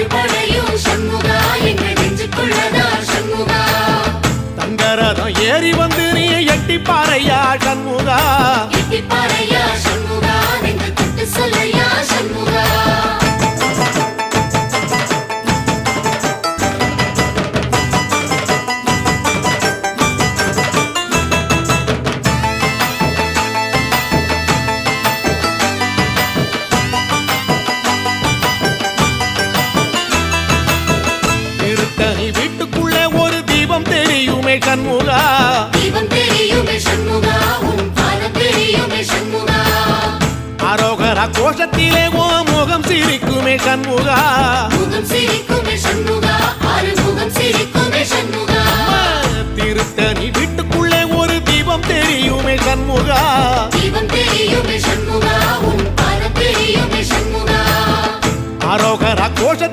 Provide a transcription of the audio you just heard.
அருள்படையும் சண்முகா எங்கள் நெஞ்சுக்குள்ளதா சண்முகா தங்கரதம் ஏறி வந்து நீ எட்டி பாறையா சண்முகா எட்டி பாறையா சண்முகா நெஞ்சு தொட்டு சொல்லையா சண்முகா சண்முகா தீபம் தெரியுமே சண்முகா உன் பாதம் தெரியுமே சண்முகா அரோகரா கோஷத்திலே ஓ முகம் சிரிக்குமே சண்முகா